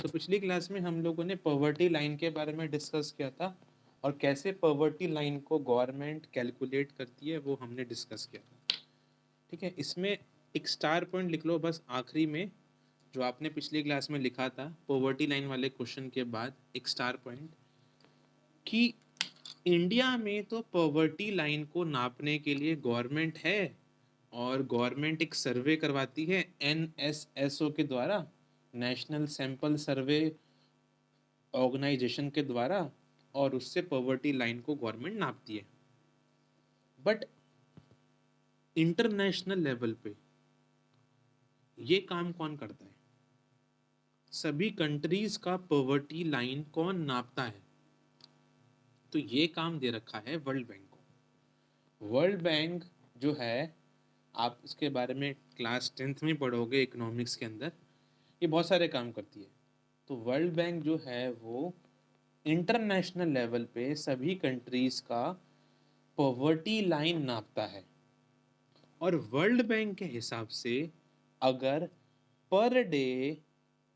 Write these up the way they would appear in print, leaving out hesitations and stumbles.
तो पिछली क्लास में हम लोगों ने पॉवर्टी लाइन के बारे में डिस्कस किया था और कैसे पॉवर्टी लाइन को गवर्नमेंट कैलकुलेट करती है वो हमने डिस्कस किया था। ठीक है, इसमें एक स्टार पॉइंट लिख लो बस आखिरी में, जो आपने पिछली क्लास में लिखा था पॉवर्टी लाइन वाले क्वेश्चन के बाद एक स्टार पॉइंट, कि इंडिया में तो पॉवर्टी लाइन को नापने के लिए गवर्नमेंट है और गवर्नमेंट एक सर्वे करवाती है NSSO के द्वारा, नेशनल सैंपल सर्वे ऑर्गेनाइजेशन के द्वारा, और उससे पॉवर्टी लाइन को गवर्नमेंट नापती है। बट इंटरनेशनल लेवल पे ये काम कौन करता है? सभी कंट्रीज का पॉवर्टी लाइन कौन नापता है? तो ये काम दे रखा है वर्ल्ड बैंक को। वर्ल्ड बैंक जो है, आप इसके बारे में क्लास 10th में पढ़ोगे इकोनॉमिक्स के अंदर, ये बहुत सारे काम करती है। तो वर्ल्ड बैंक जो है वो इंटरनेशनल लेवल पे सभी कंट्रीज का पॉवर्टी लाइन नापता है। और वर्ल्ड बैंक के हिसाब से अगर पर डे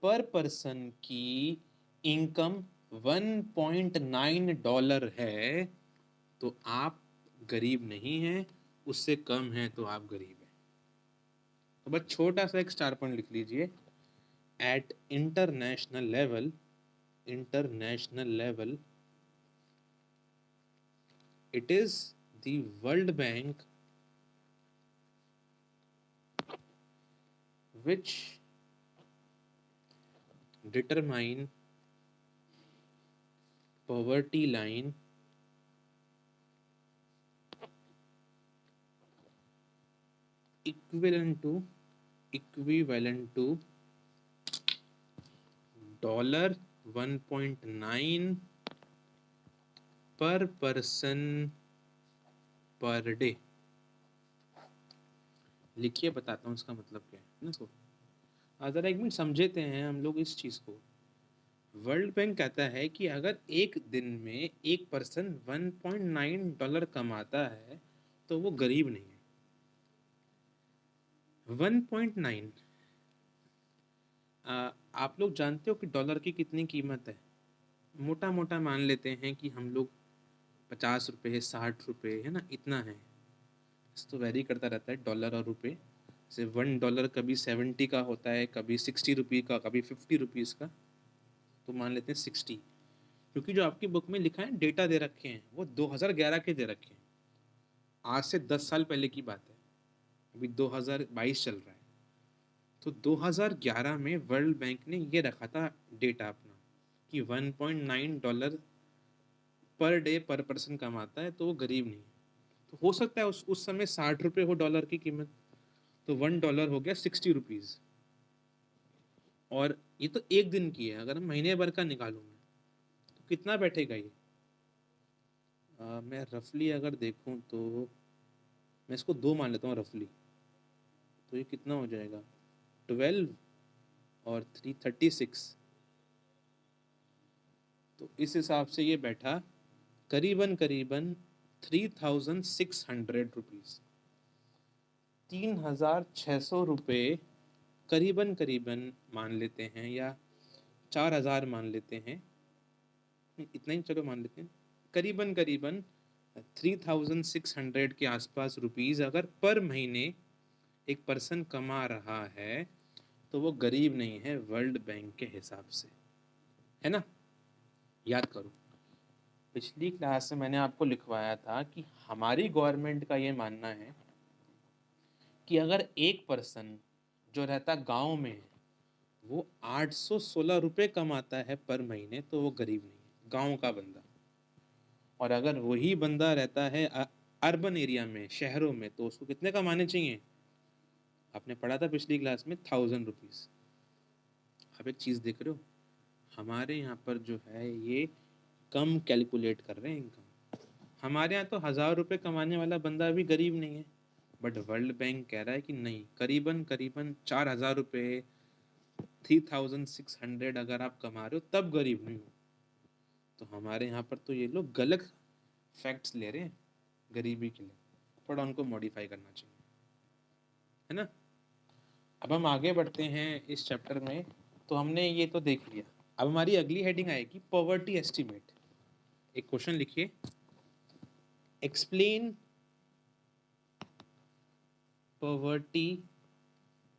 पर पर्सन की इनकम $1.9 है तो आप गरीब नहीं हैं, उससे कम है तो आप गरीब हैं। तो बस छोटा सा एक स्टार पॉइंट लिख लीजिए, at international level it is the World Bank which determine poverty line equivalent to $1.9 पर पर्सन पर डे। लिखिए, बताता हूँ इसका मतलब क्या है ना। इसको ज़रा एक मिनट समझते हैं हम लोग इस चीज़ को। वर्ल्ड बैंक कहता है कि अगर एक दिन में एक पर्सन $1.9 कमाता है तो वो गरीब नहीं है। 1.9, आप लोग जानते हो कि डॉलर की कितनी कीमत है? मोटा मोटा मान लेते हैं कि हम लोग 50 रुपये 60 रुपये है ना, इतना है। तो वेरी करता रहता है डॉलर और रुपये से। $1 कभी 70 का होता है, कभी 60 रुपये का, कभी 50 रुपीज़ का। तो मान लेते हैं 60, क्योंकि जो आपकी बुक में लिखा है डेटा दे रखे हैं वो 2011 के दे रखे हैं। आज से 10 साल पहले की बात है, अभी 2022 चल रहा है। तो 2011 में वर्ल्ड बैंक ने ये रखा था डेटा अपना कि $1.9 पर डे पर पर्सन कमाता है तो वो गरीब नहीं है। तो हो सकता है उस समय 60 रुपये हो डॉलर की कीमत, तो $1 हो गया 60 रुपीज़। और ये तो एक दिन की है, अगर महीने भर का निकालूँ मैं तो कितना बैठेगा ये? मैं रफली अगर देखूँ तो मैं इसको 2 मान लेता हूँ रफली। तो ये कितना हो जाएगा? 12 और 3 36। तो इस हिसाब से ये बैठा करीबन 3600 रुपीज़, 3600 रुपये करीबन मान लेते हैं, या 4000 मान लेते हैं, इतना ही चलो मान लेते हैं। करीबन 3600 के आसपास रुपीज़ अगर पर महीने एक पर्सन कमा रहा है तो वो गरीब नहीं है वर्ल्ड बैंक के हिसाब से, है ना। याद करो, पिछली क्लास में मैंने आपको लिखवाया था कि हमारी गवर्नमेंट का ये मानना है कि अगर एक पर्सन जो रहता गांव में है वो 816 रुपये कमाता है पर महीने तो वो गरीब नहीं है, गांव का बंदा। और अगर वही बंदा रहता है अर्बन एरिया में, शहरों में, तो उसको कितने कमाने चाहिए? आपने पढ़ा था पिछली क्लास में 1000 रुपीज़। आप एक चीज़ देख रहे हो, हमारे यहाँ पर जो है ये कम कैलकुलेट कर रहे हैं इनकम। हमारे यहाँ तो 1000 रुपये कमाने वाला बंदा भी गरीब नहीं है, बट वर्ल्ड बैंक कह रहा है कि नहीं, करीबन 4000 रुपये 3600 अगर आप कमा रहे हो तब गरीब नहीं हो। तो हमारे यहाँ पर तो ये लोग गलत फैक्ट्स ले रहे हैं गरीबी के लिए, थोड़ा उनको मॉडिफाई करना चाहिए, है ना। अब हम आगे बढ़ते हैं इस चैप्टर में तो हमने ये तो देख लिया। अब हमारी अगली हेडिंग आएगी पॉवर्टी एस्टीमेट। एक क्वेश्चन लिखिए, explain poverty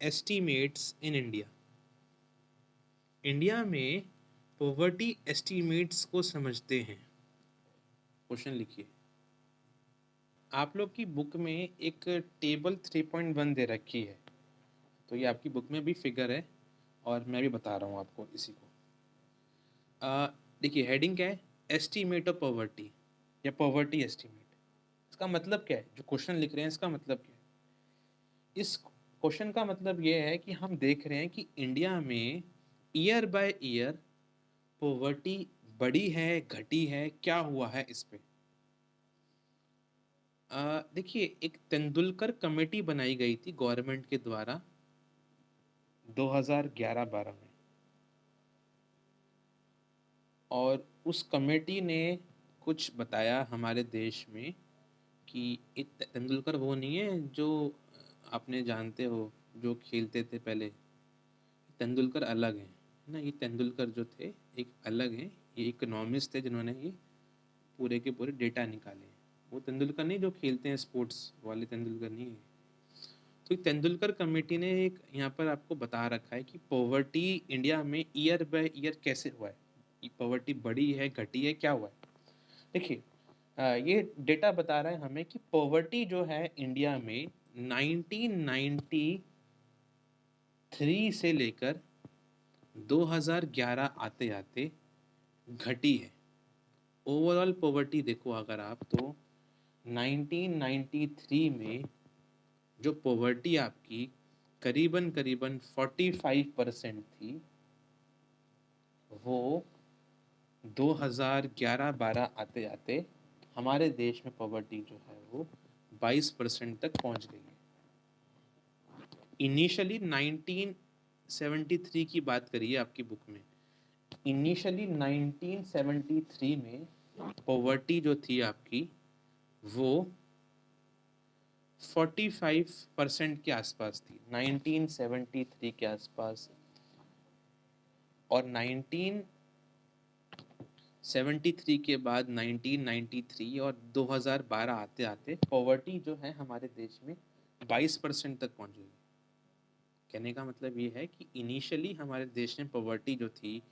estimates in India. India में पॉवर्टी एस्टीमेट्स को समझते हैं। क्वेश्चन लिखिए। आप लोग की बुक में एक टेबल 3.1 दे रखी है, तो ये आपकी बुक में भी फिगर है और मैं भी बता रहा हूँ आपको इसी को। देखिए हेडिंग क्या है, एस्टीमेट ऑफ पॉवर्टी या पॉवर्टी एस्टीमेट। इसका मतलब क्या है, जो क्वेश्चन लिख रहे हैं इसका मतलब क्या है? इस क्वेश्चन का मतलब ये है कि हम देख रहे हैं कि इंडिया में ईयर बाय ईयर पॉवर्टी बढ़ी है, घटी है, क्या हुआ है इस पे। देखिए एक तेंदुलकर कमेटी बनाई गई थी गवर्नमेंट के द्वारा 2011-12 में, और उस कमेटी ने कुछ बताया हमारे देश में कि तेंदुलकर वो नहीं है जो आपने जानते हो जो खेलते थे पहले। तेंदुलकर अलग हैं, है ना। ये तेंदुलकर जो थे एक अलग हैं, ये इकोनॉमिस्ट थे जिन्होंने ये पूरे के पूरे डेटा निकाले। वो तेंदुलकर नहीं जो खेलते हैं स्पोर्ट्स वाले, तेंदुलकर नहीं है। तो तेंदुलकर कमेटी ने एक यहाँ पर आपको बता रखा है कि पॉवर्टी इंडिया में ईयर बाय ईयर कैसे हुआ है, पॉवर्टी बढ़ी है, घटी है, क्या हुआ है। देखिए ये डेटा बता रहा है हमें कि पॉवर्टी जो है इंडिया में 1993 से लेकर 2011 आते आते घटी है। ओवरऑल पॉवर्टी देखो अगर आप तो 1993 में जो पॉवर्टी आपकी करीबन करीबन 45% थी, वो 2011-12 आते आते हमारे देश में पॉवर्टी जो है वो 22% तक पहुंच गई है। इनिशियली 1973 की बात करिए आपकी बुक में, इनिशियली 1973 में पॉवर्टी जो थी आपकी वो 45% के आसपास थी 1973 के आसपास। और 1973 के बाद 1993 और 2012 आते आते पॉवर्टी जो है हमारे देश में 22% तक पहुंच गई। कहने का मतलब ये है कि इनिशियली हमारे देश में पॉवर्टी जो थी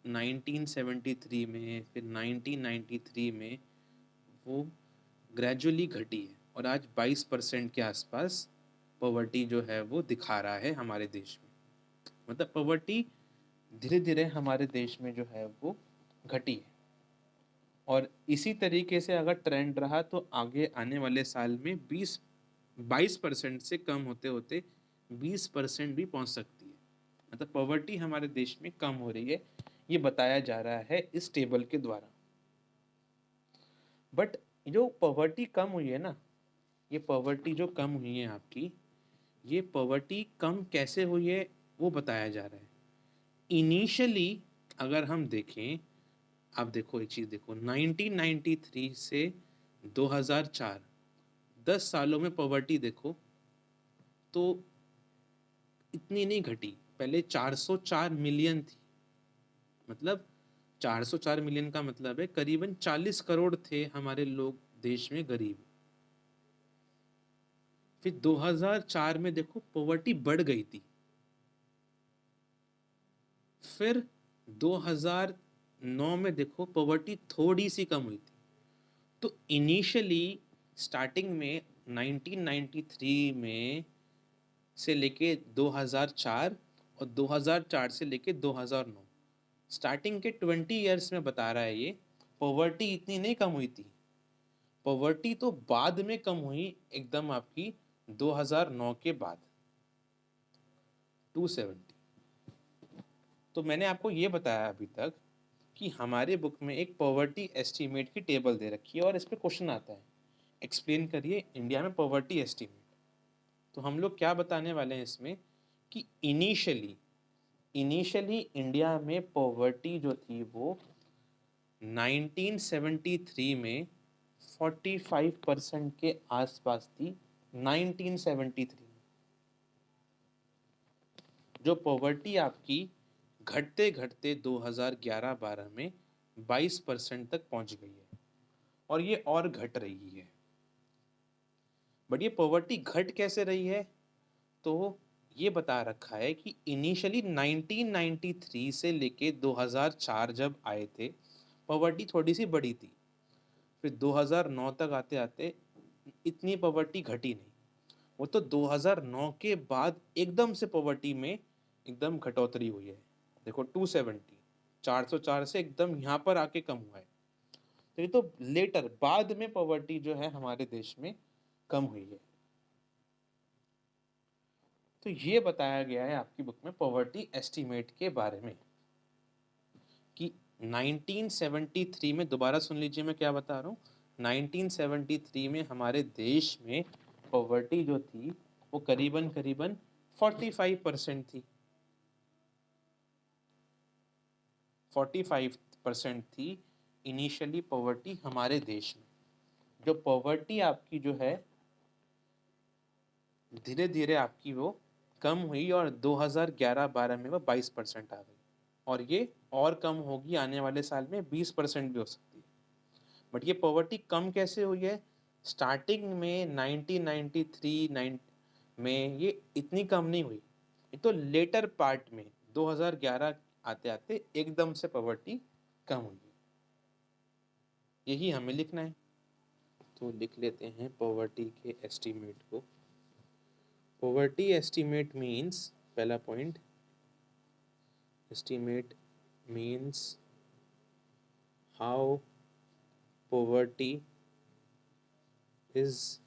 1973 में, फिर 1993 में, वो ग्रेजुअली घटी है और आज 22% के आसपास पॉवर्टी जो है वो दिखा रहा है हमारे देश में। मतलब पॉवर्टी धीरे धीरे हमारे देश में जो है वो घटी है, और इसी तरीके से अगर ट्रेंड रहा तो आगे आने वाले साल में 22% से कम होते होते 20% भी पहुंच सकती है। मतलब पॉवर्टी हमारे देश में कम हो रही है, ये बताया जा रहा है इस टेबल के द्वारा। बट जो पॉवर्टी कम हुई है ना, ये पॉवर्टी जो कम हुई है आपकी, ये पॉवर्टी कम कैसे हुई है वो बताया जा रहा है। इनिशियली अगर हम देखें, आप देखो एक चीज़ देखो, 1993 से 2004 10 सालों में पॉवर्टी देखो तो इतनी नहीं घटी। पहले 404 मिलियन थी, मतलब 404 मिलियन का मतलब है करीबन 40 करोड़ थे हमारे लोग देश में गरीब। फिर 2004 में देखो पॉवर्टी बढ़ गई थी, फिर 2009 में देखो पॉवर्टी थोड़ी सी कम हुई थी। तो इनिशियली स्टार्टिंग में 1993 में से लेके 2004 और 2004 से लेके 2009 स्टार्टिंग के 20 इयर्स में बता रहा है ये, पॉवर्टी इतनी नहीं कम हुई थी। पॉवर्टी तो बाद में कम हुई एकदम आपकी 2009 के बाद 270। तो मैंने आपको ये बताया अभी तक कि हमारे बुक में एक पॉवर्टी एस्टीमेट की टेबल दे रखी है और इस पे क्वेश्चन आता है, एक्सप्लेन करिए इंडिया में पॉवर्टी एस्टीमेट। तो हम लोग क्या बताने वाले हैं इसमें कि इनिशियली इंडिया में पॉवर्टी जो थी वो 1973 में 45% के आसपास थी। 1973 जो पॉवर्टी आपकी घटते घटते 2011-12 में 22% तक पहुंच गई है और ये और घट रही है। बट ये पॉवर्टी घट कैसे रही है? तो ये बता रखा है कि इनिशियली 1993 से लेके 2004 जब आए थे, पॉवर्टी थोड़ी सी बढ़ी थी। फिर 2009 तक आते आते इतनी पॉवर्टी घटी नहीं। वो तो 2009 के बाद एकदम से पॉवर्टी में एकदम घटोतरी हुई है। देखो 270, 404 से एकदम यहाँ पर आके कम हुआ है। तो ये तो लेटर बाद में पॉवर्टी जो है हमारे देश में कम हुई है। तो ये बताया गया है आपकी बुक में पॉवर्टी एस्टीमेट के बारे में कि 1973 में, दोबारा सुन लीजिए मैं क्या बता रहा हूँ, 1973 में हमारे देश में पॉवर्टी जो थी वो करीबन करीबन 45% थी। 45% थी इनिशियली पॉवर्टी हमारे देश में। जो पॉवर्टी आपकी जो है धीरे धीरे आपकी वो कम हुई और 2011-12 में वो 22% आ गई और ये और कम होगी आने वाले साल में, 20% भी हो सकती है। बट ये पॉवर्टी कम कैसे हुई है? स्टार्टिंग में 1993 में ये इतनी कम नहीं हुई, ये तो लेटर पार्ट में 2011 आते आते एकदम से पॉवर्टी कम हुई है। यही हमें लिखना है। तो लिख लेते हैं पॉवर्टी के एस्टीमेट को। पॉवर्टी एस्टीमेट मीन्स, पहला point, estimate means how poverty is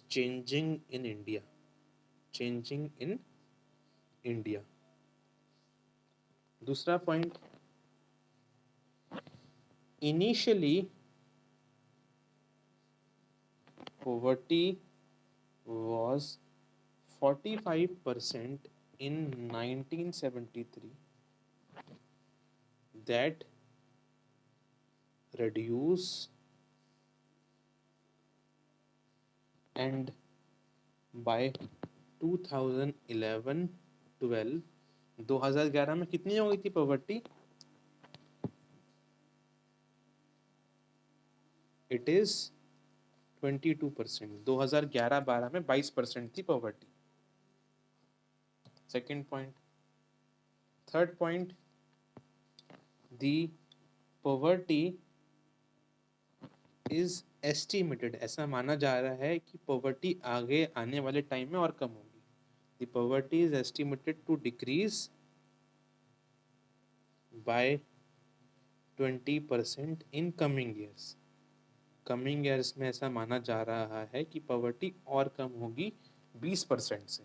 changing in India, changing in India. दूसरा point, initially poverty was 45% in 1973, that reduced and by 2011-12, 2011 में कितनी हो गई थी पॉवर्टी? It is 22%। 2011-12 में 22% थी poverty. Second point. Third point, the poverty is estimated, ऐसा माना जा रहा है कि पॉवर्टी आगे आने वाले टाइम में और कम होगी। The poverty is estimated to decrease by 20% in coming years. Coming years में ऐसा माना जा रहा है कि पॉवर्टी और कम होगी 20% से।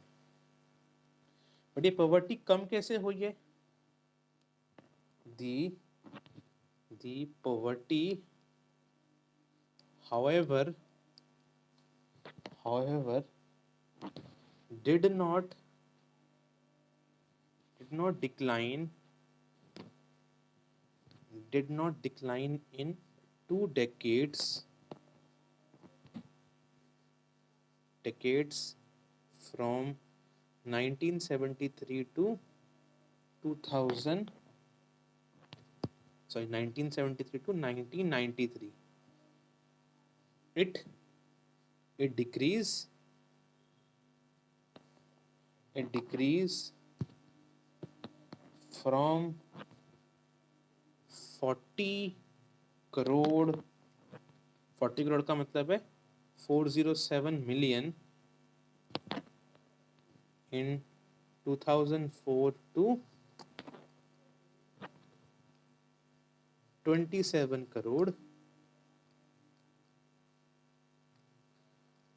बट ये पॉवर्टी कम कैसे हुई है? दी poverty however did not decline in 2 decades from 1973 to 2000, 1973 to 1993. It decreased from 40 crore, 40 crore का मतलब है 407 मिलियन in 2004 to 27 करोड़,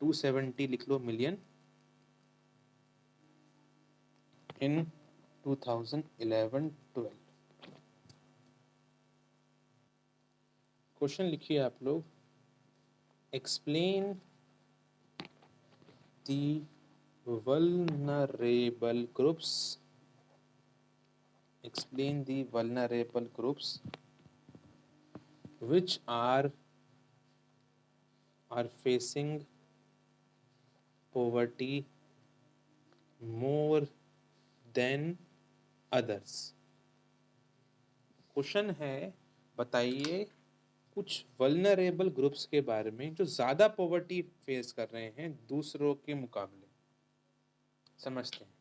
270 लिख लो मिलियन in 2011-12। क्वेश्चन लिखिए आप लोग, explain the vulnerable groups, explain the vulnerable groups which are facing poverty more than others. Question है, बताइए कुछ वल्नरेबल ग्रुप्स के बारे में जो ज्यादा पॉवर्टी फेस कर रहे हैं दूसरों के मुकाबले। समझते हैं।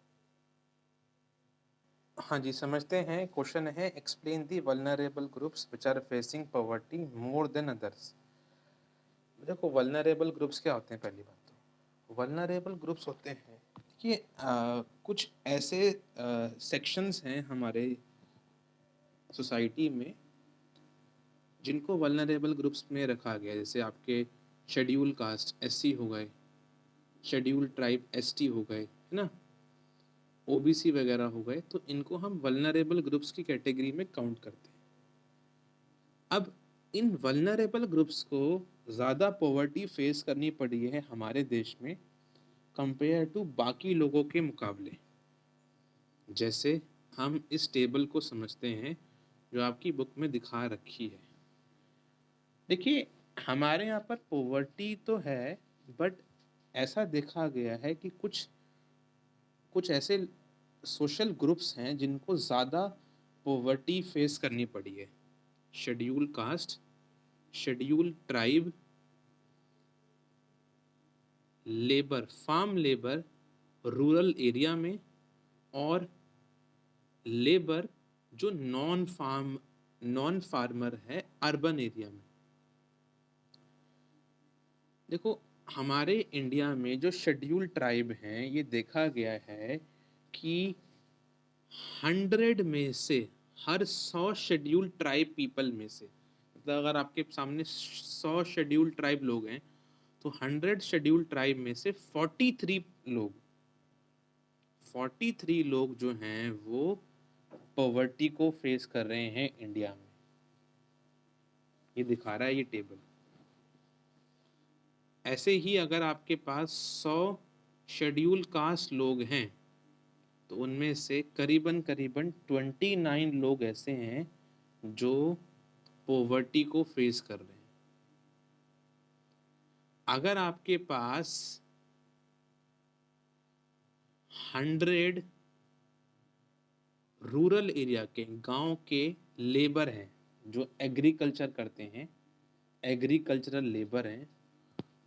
हाँ जी, समझते हैं। क्वेश्चन है, explain the vulnerable groups which are facing poverty more than others. देखो वल्नरेबल ग्रुप्स क्या होते हैं। पहली बात तो वल्नरेबल ग्रुप्स होते हैं कि कुछ ऐसे सेक्शंस हैं हमारे सोसाइटी में जिनको वल्नरेबल ग्रुप्स में रखा गया है। जैसे आपके शेड्यूल कास्ट एससी हो गए, शेड्यूल ट्राइब एसटी हो गए, है ना, ओबीसी वगैरह हो गए, तो इनको हम वल्नरेबल ग्रुप्स की कैटेगरी में काउंट करते हैं। अब इन वल्नरेबल ग्रुप्स को ज़्यादा पॉवर्टी फेस करनी पड़ी है हमारे देश में कंपेयर टू बाकी लोगों के मुकाबले। जैसे हम इस टेबल को समझते हैं जो आपकी बुक में दिखा रखी है। देखिए, हमारे यहाँ पर पॉवर्टी तो है, बट ऐसा देखा गया है कि कुछ कुछ ऐसे सोशल ग्रुप्स हैं जिनको ज़्यादा पॉवर्टी फेस करनी पड़ी है। Schedule caste, schedule tribe, labour, farm labour rural area में, और लेबर जो नॉन फार्मर है अर्बन एरिया में। देखो, हमारे इंडिया में जो शेड्यूल ट्राइब हैं, ये देखा गया है कि 100 में से हर 100 शेड्यूल ट्राइब पीपल में से, मतलब अगर आपके सामने 100 शेड्यूल ट्राइब लोग हैं तो 100 शेड्यूल ट्राइब में से 43 लोग जो हैं वो पॉवर्टी को फेस कर रहे हैं इंडिया में। ये दिखा रहा है ये टेबल। ऐसे ही अगर आपके पास 100 शेड्यूल कास्ट लोग हैं तो उनमें से करीबन 29 लोग ऐसे हैं जो पॉवर्टी को फेस कर रहे हैं। अगर आपके पास 100 रूरल एरिया के गांव के लेबर हैं जो एग्रीकल्चर करते हैं, एग्रीकल्चरल लेबर हैं,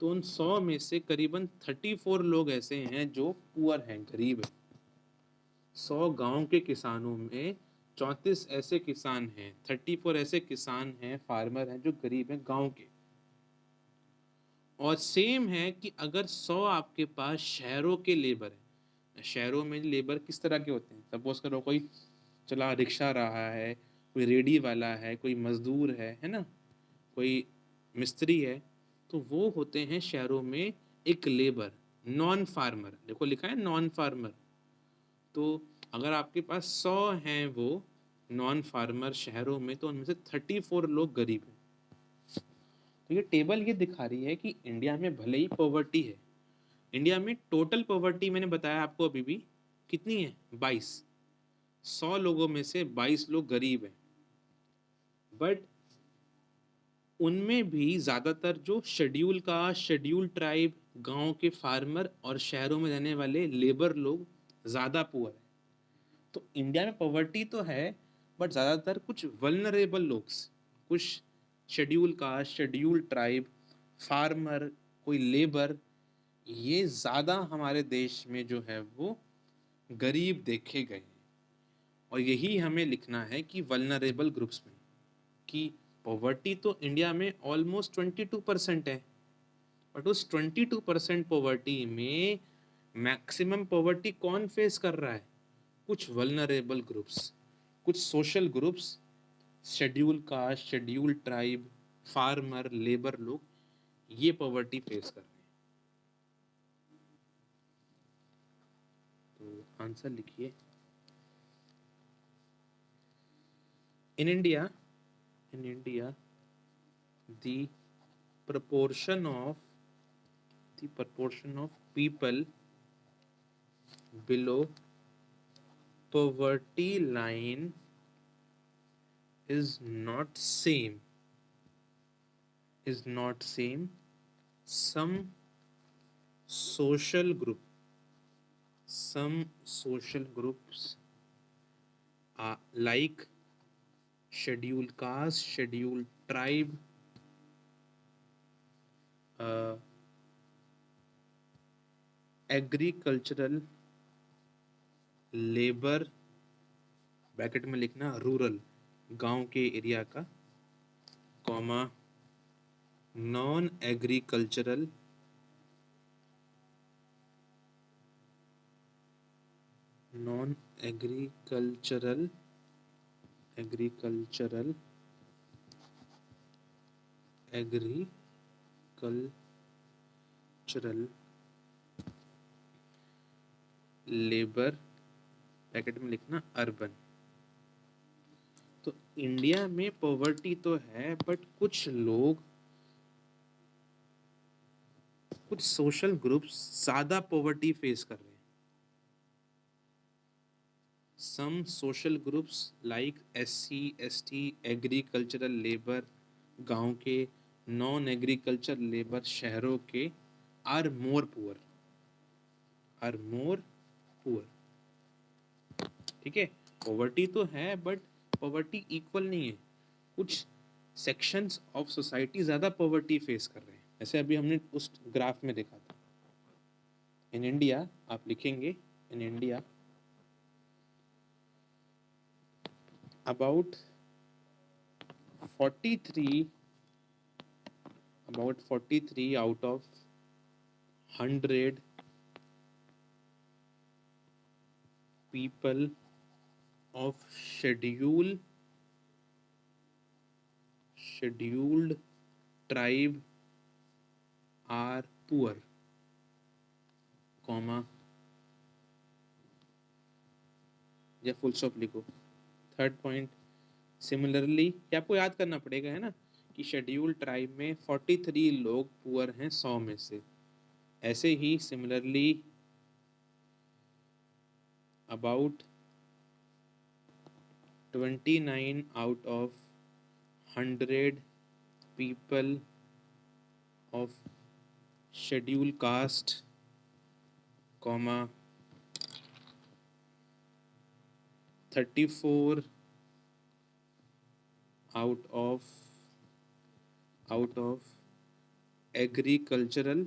तो उन 100 में से करीबन 34 लोग ऐसे हैं जो पुअर हैं, गरीब हैं। 100 गांव के किसानों में 34 ऐसे किसान हैं, 34 ऐसे किसान हैं, फार्मर हैं जो गरीब हैं गांव के। और सेम है कि अगर 100 आपके पास शहरों के लेबर हैं, शहरों में लेबर किस तरह के होते हैं, सपोज करो कोई चला रिक्शा रहा है, कोई रेडी वाला है, कोई मजदूर है ना, कोई मिस्त्री है, तो वो होते हैं शहरों में एक लेबर, नॉन फार्मर। देखो लिखा है नॉन फार्मर। तो अगर आपके पास 100 हैं वो नॉन फार्मर शहरों में, तो उनमें से 34 लोग गरीब हैं। तो ये टेबल ये दिखा रही है कि इंडिया में भले ही पॉवर्टी है, इंडिया में टोटल पॉवर्टी मैंने बताया आपको अभी भी कितनी है, 22। 100 लोगों में से 22 लोग गरीब हैं, बट उनमें भी ज़्यादातर जो शेड्यूल कास्ट, शेड्यूल ट्राइब, गांव के फार्मर और शहरों में रहने वाले लेबर लोग ज़्यादा पुअर हैं। तो इंडिया में पॉवर्टी तो है, बट ज़्यादातर कुछ वल्नरेबल लोग, कुछ schedule caste, schedule tribe, farmer, कोई लेबर, ये ज़्यादा हमारे देश में जो है वो गरीब देखे गए हैं। और यही हमें लिखना है कि वल्नरेबल ग्रुप्स में, कि पॉवर्टी तो इंडिया में ऑलमोस्ट 22% है, बट उस 22% पॉवर्टी में मैक्सिमम पॉवर्टी कौन फेस कर रहा है, कुछ वल्नरेबल ग्रुप्स, कुछ social groups, schedule caste, schedule tribe, farmer, labour लोग, ये पॉवर्टी फेस कर रहे हैं। तो आंसर लिखिए। In India the proportion of people below poverty line is not same. Some social groups like scheduled caste, scheduled tribe, agricultural labour, bracket में लिखना rural, गांव के एरिया का, comma non agricultural agricultural agricultural labour, bracket में लिखना urban. तो India में poverty तो है, बट कुछ लोग, कुछ सोशल ग्रुप्स ज्यादा पॉवर्टी फेस कर रहे हैं। Some social groups like SC ST, agricultural labour गांव के, नॉन एग्रीकल्चर लेबर शहरों के, आर मोर पुअर, ठीक है। पॉवर्टी तो है, बट पॉवर्टी इक्वल नहीं है। कुछ सेक्शंस ऑफ सोसाइटी ज्यादा पॉवर्टी फेस कर रहे हैं, जैसे अभी हमने उस ग्राफ में देखा था। इन इंडिया, आप लिखेंगे in India about 43 out of 100 people of scheduled tribe are poor, comma या फुल स्टॉप लिखो। थर्ड पॉइंट, सिमिलरली, ये आपको याद करना पड़ेगा, है ना, कि शेड्यूल्ड ट्राइब में 43 लोग पुअर हैं 100 में से। ऐसे ही similarly about 29 out of 100 people of scheduled caste, comma 34 out of agricultural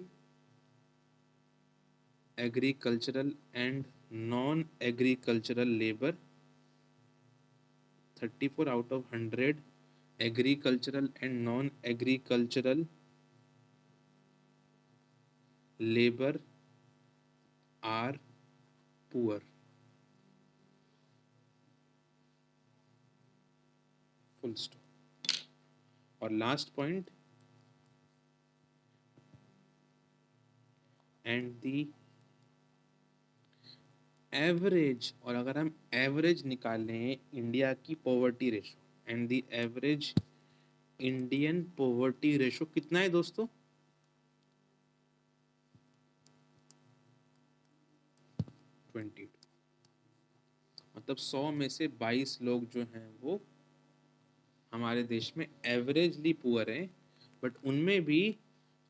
and non-agricultural labor, 34 out of 100 agricultural and non-agricultural labor are poor, full stop। और last point, and the average, और अगर हम average निकालें India की poverty ratio, and the average Indian poverty ratio कितना है दोस्तों? 22। मतलब 100 में से 22 लोग जो हैं वो हमारे देश में एवरेजली पुअर हैं, बट उनमें भी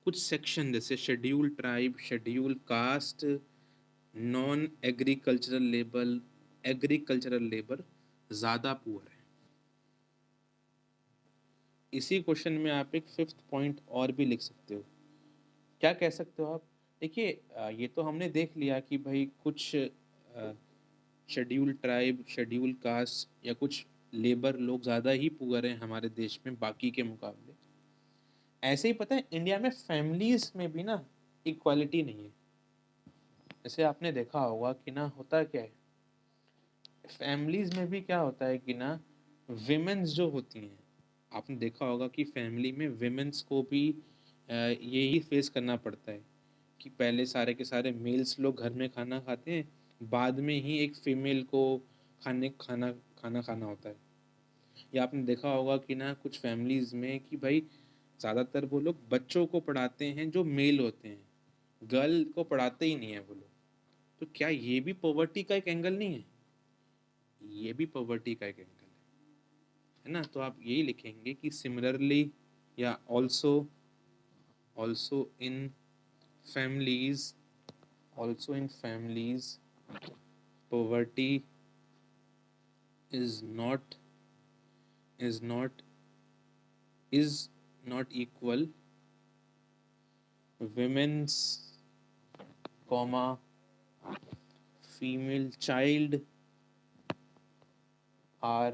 कुछ सेक्शन जैसे scheduled tribe, scheduled caste, non agricultural labour ज़्यादा पुअर है। इसी क्वेश्चन में आप एक 5th पॉइंट और भी लिख सकते हो। क्या कह सकते हो आप? देखिए, ये तो हमने देख लिया कि भाई कुछ शेड्यूल्ड ट्राइब, शेड्यूल्ड कास्ट या कुछ लेबर लोग ज़्यादा ही पुअर हैं हमारे देश में बाकी के मुकाबले। ऐसे ही पता है इंडिया में फैमिलीज में भी ना इक्वालिटी नहीं है। जैसे आपने देखा होगा कि ना, होता क्या है फैमिलीज में भी, क्या होता है कि ना, विमेंस जो होती हैं, आपने देखा होगा कि फैमिली में विमेंस को भी यही फेस करना पड़ता है कि पहले सारे के सारे मेल्स लोग घर में खाना खाते हैं, बाद में ही एक फीमेल को खाना होता है। या आपने देखा होगा कि ना कुछ फैमिलीज में कि भाई ज़्यादातर वो लोग बच्चों को पढ़ाते हैं जो मेल होते हैं, गर्ल को पढ़ाते ही नहीं है वो लोग। तो क्या ये भी पॉवर्टी का एक एंगल नहीं है? ये भी पॉवर्टी का एक एंगल है ना। तो आप यही लिखेंगे कि सिमिलरली या also in families poverty is not is not is not equal. Women's comma female child are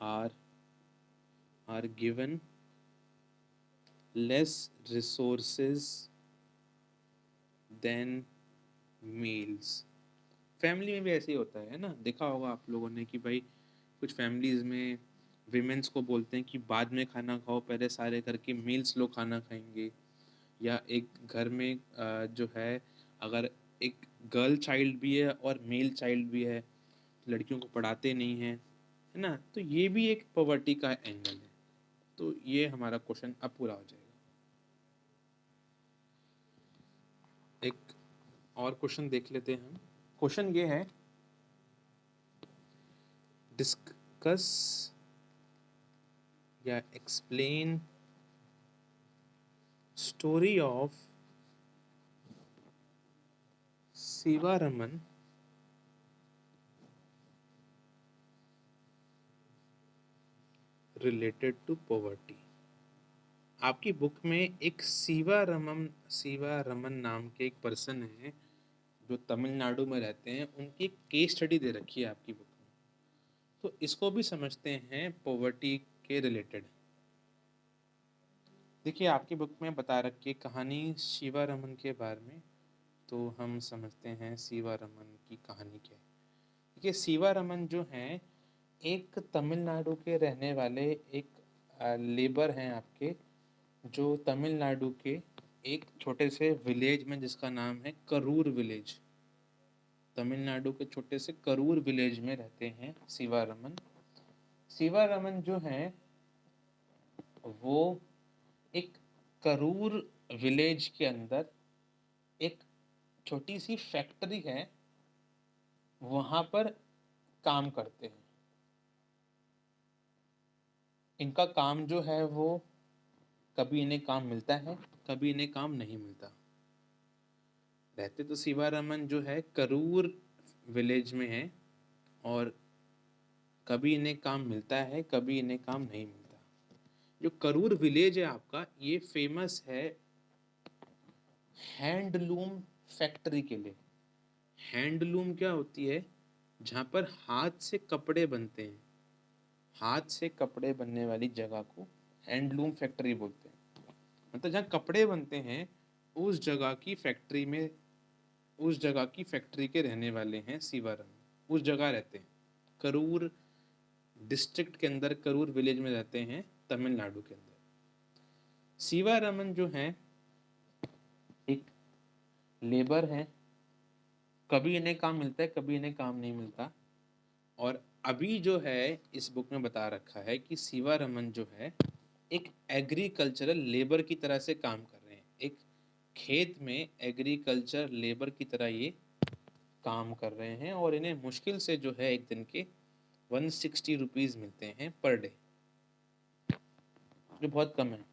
are are given less resources than males. Family में भी ऐसे ही होता है ना, देखा होगा आप लोगों ने कि भाई कुछ फैमिलीज में विमेंस को बोलते हैं कि बाद में खाना खाओ, पहले सारे घर के मेल्स लोग खाना खाएंगे। या एक घर में जो है, अगर एक गर्ल चाइल्ड भी है और मेल चाइल्ड भी है, लड़कियों को पढ़ाते नहीं हैं, है ना, तो ये भी एक पॉवर्टी का एंगल है। तो ये हमारा क्वेश्चन अब पूरा हो जाएगा। एक और क्वेश्चन देख लेते हैं हम। क्वेश्चन ये है, डिस्कस या explain story of Sivaraman related to poverty. आपकी बुक में एक शिवारमन नाम के एक पर्सन है जो तमिलनाडु में रहते हैं, उनकी एक केस स्टडी दे रखी है आपकी बुक में। तो इसको भी समझते हैं पॉवर्टी के रिलेटेड। देखिए आपकी बुक में बता रखी है कहानी शिवारमन के बारे में, तो हम समझते हैं शिवारमन की कहानी क्या है। देखिए शिवारमन जो हैं एक तमिलनाडु के रहने वाले एक लेबर हैं आपके, जो तमिलनाडु के एक छोटे से विलेज में जिसका नाम है करूर विलेज, तमिलनाडु के छोटे से करूर विलेज में रहते हैं शिवारमन। शिवारमन जो हैं वो एक करूर विलेज के अंदर एक छोटी सी फैक्ट्री है, वहां पर काम करते हैं। इनका काम जो है वो कभी इन्हें काम मिलता है, कभी इन्हें काम नहीं मिलता। रहते तो शिवारमन जो है करूर विलेज में है, और कभी इन्हें काम मिलता है, कभी इन्हें काम नहीं मिलता। जो करूर विलेज है आपका, ये फेमस है हैंडलूम फैक्ट्री के लिए। हैंडलूम क्या होती है? जहाँ पर हाथ से कपड़े बनते हैं, हाथ से कपड़े बनने वाली जगह को हैंडलूम फैक्ट्री बोलते हैं। मतलब जहाँ कपड़े बनते हैं उस जगह की फैक्ट्री में, उस जगह की फैक्ट्री के रहने वाले हैं शिवारमन, उस जगह रहते हैं। करूर डिस्ट्रिक्ट के अंदर, करूर विलेज में रहते हैं तमिलनाडु के अंदर। शिवारमन जो हैं एक लेबर हैं, कभी इन्हें काम मिलता है, कभी इन्हें काम नहीं मिलता। और अभी जो है इस बुक में बता रखा है कि शिवारमन जो है एक एग्रीकल्चरल लेबर की तरह से काम कर रहे हैं। एक खेत में एग्रीकल्चर लेबर की तरह ये काम कर रहे हैं, और इन्हें मुश्किल से जो है एक दिन के 160 रुपीज़ मिलते हैं पर डे, जो बहुत कम है।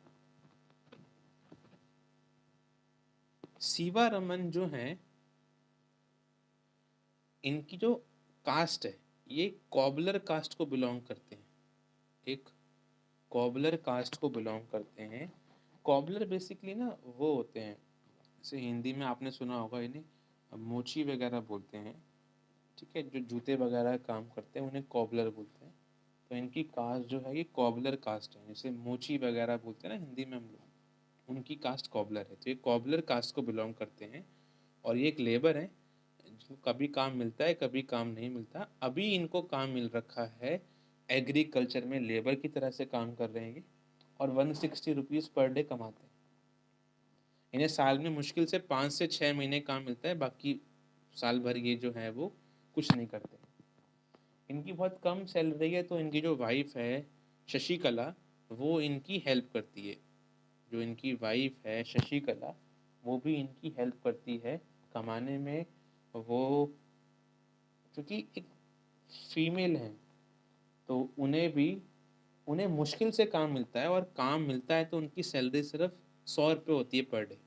शिवारमन जो हैं इनकी जो कास्ट है, ये कॉबलर कास्ट को बिलोंग करते हैं, एक कॉबलर कास्ट को बिलोंग करते हैं। कॉबलर बेसिकली ना वो होते हैं, जैसे हिंदी में आपने सुना होगा इन्हें मोची वगैरह बोलते हैं, ठीक है, जो जूते वगैरह काम करते हैं उन्हें कॉबलर बोलते हैं। तो इनकी कास्ट जो है ये कॉबलर कास्ट है, जैसे मोची वगैरह बोलते हैं ना हिंदी में हम लोग, उनकी कास्ट कॉबलर है। तो ये कॉबलर कास्ट को बिलोंग करते हैं, और ये एक लेबर है जिनको कभी काम मिलता है, कभी काम नहीं मिलता। अभी इनको काम मिल रखा है, एग्रीकल्चर में लेबर की तरह से काम कर रहे हैं, और 160 रुपीज़ पर डे कमाते हैं। इन्हें साल में मुश्किल से 5 से 6 महीने काम मिलता है, बाकी साल भर ये जो है वो कुछ नहीं करते। इनकी बहुत कम सैलरी है, तो इनकी जो वाइफ है शशिकला, वो इनकी हेल्प करती है। जो इनकी वाइफ है शशिकला, वो भी इनकी हेल्प करती है कमाने में। वो क्योंकि एक फीमेल है, तो उन्हें मुश्किल से काम मिलता है, और काम मिलता है तो उनकी सैलरी सिर्फ 100 रुपये होती है पर डे।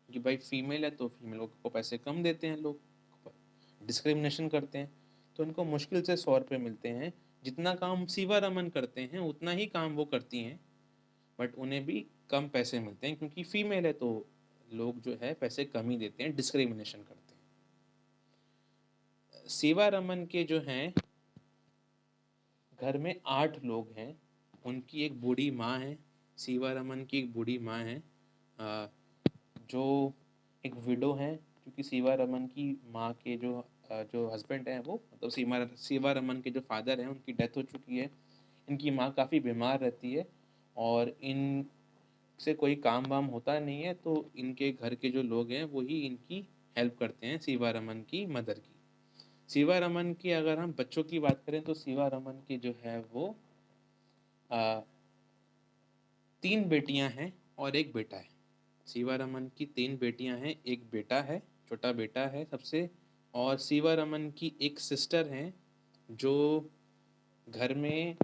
कि भाई फीमेल है तो फीमेल को पैसे कम देते हैं लोग, डिस्क्रिमिनेशन करते हैं। तो इनको मुश्किल से 100 रुपये मिलते हैं। जितना काम सीवा रमन करते हैं उतना ही काम वो करती हैं, बट उन्हें भी कम पैसे मिलते हैं क्योंकि फीमेल है, तो लोग जो है पैसे कम ही देते हैं, डिस्क्रिमिनेशन करते हैं। सीवा रमन के जो हैं घर में 8 लोग हैं। उनकी एक बूढ़ी माँ है, सीवा रमन की एक बूढ़ी माँ है, जो एक विडो है, क्योंकि सीवा रमन की माँ के जो हस्बैंड हैं वो, मतलब सीवा रमन के जो फादर हैं उनकी डेथ हो चुकी है। इनकी माँ काफ़ी बीमार रहती है और इन से कोई काम वाम होता नहीं है, तो इनके घर के जो लोग हैं वही इनकी हेल्प करते हैं, सीवा रमन की मदर की। सीवा रमन की अगर हम बच्चों की बात करें तो सीवा रमन की जो है वो 3 बेटियां हैं और एक बेटा है। सीवा रमन की 3 बेटियां हैं, एक बेटा है, छोटा बेटा है सबसे। और सीवा रमन की एक सिस्टर हैं जो घर में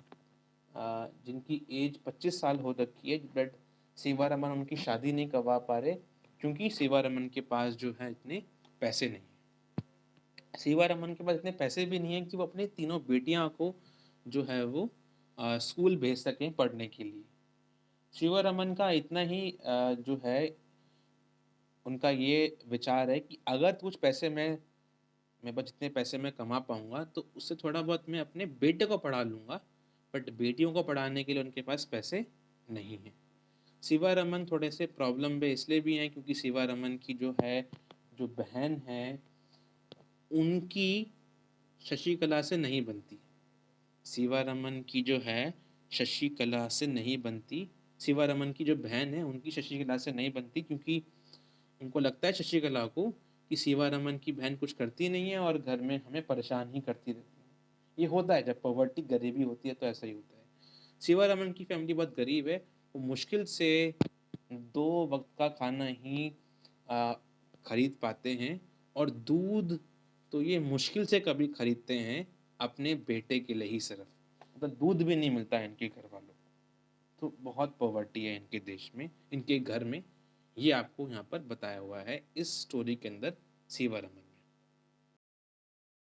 जिनकी एज 25 साल हो रखी है, बट सीवा रमन उनकी शादी नहीं करवा पा रहे क्योंकि सीवा रमन के पास जो है इतने पैसे नहीं। सीवा रमन के पास इतने पैसे भी नहीं है कि वो अपनी तीनों बेटियां को जो है वो स्कूल भेज सकें पढ़ने के लिए। सीवा रमन का इतना ही जो है उनका ये विचार है कि अगर कुछ पैसे मेरे पास जितने पैसे मैं कमा पाऊंगा तो उससे थोड़ा बहुत मैं अपने बेटे को पढ़ा लूँगा, बट बेटियों को पढ़ाने के लिए उनके पास पैसे नहीं हैं। शिवा रमन थोड़े से प्रॉब्लम में इसलिए भी हैं क्योंकि शिवा रमन की जो बहन है उनकी शशिकला से नहीं बनती। शिवा रमन की जो है शशिकला से नहीं बनती। शिवा रमन की जो बहन है उनकी शशिकला से नहीं बनती क्योंकि उनको लगता है शशिकला को कि शिवा रमन की बहन कुछ करती नहीं है और घर में हमें परेशान ही करती रहती है। ये होता है जब पॉवर्टी, गरीबी होती है तो ऐसा ही होता है। शिवा रमन की फैमिली बहुत गरीब है, वो मुश्किल से 2 वक्त का खाना ही आ, खरीद पाते हैं, और दूध तो ये मुश्किल से कभी खरीदते हैं अपने बेटे के लिए ही सिर्फ, मतलब दूध भी नहीं मिलता है इनके घर वालों को। तो बहुत पॉवर्टी है इनके देश में, इनके घर में। ये आपको यहाँ पर बताया हुआ है इस स्टोरी के अंदर शिवा रमन।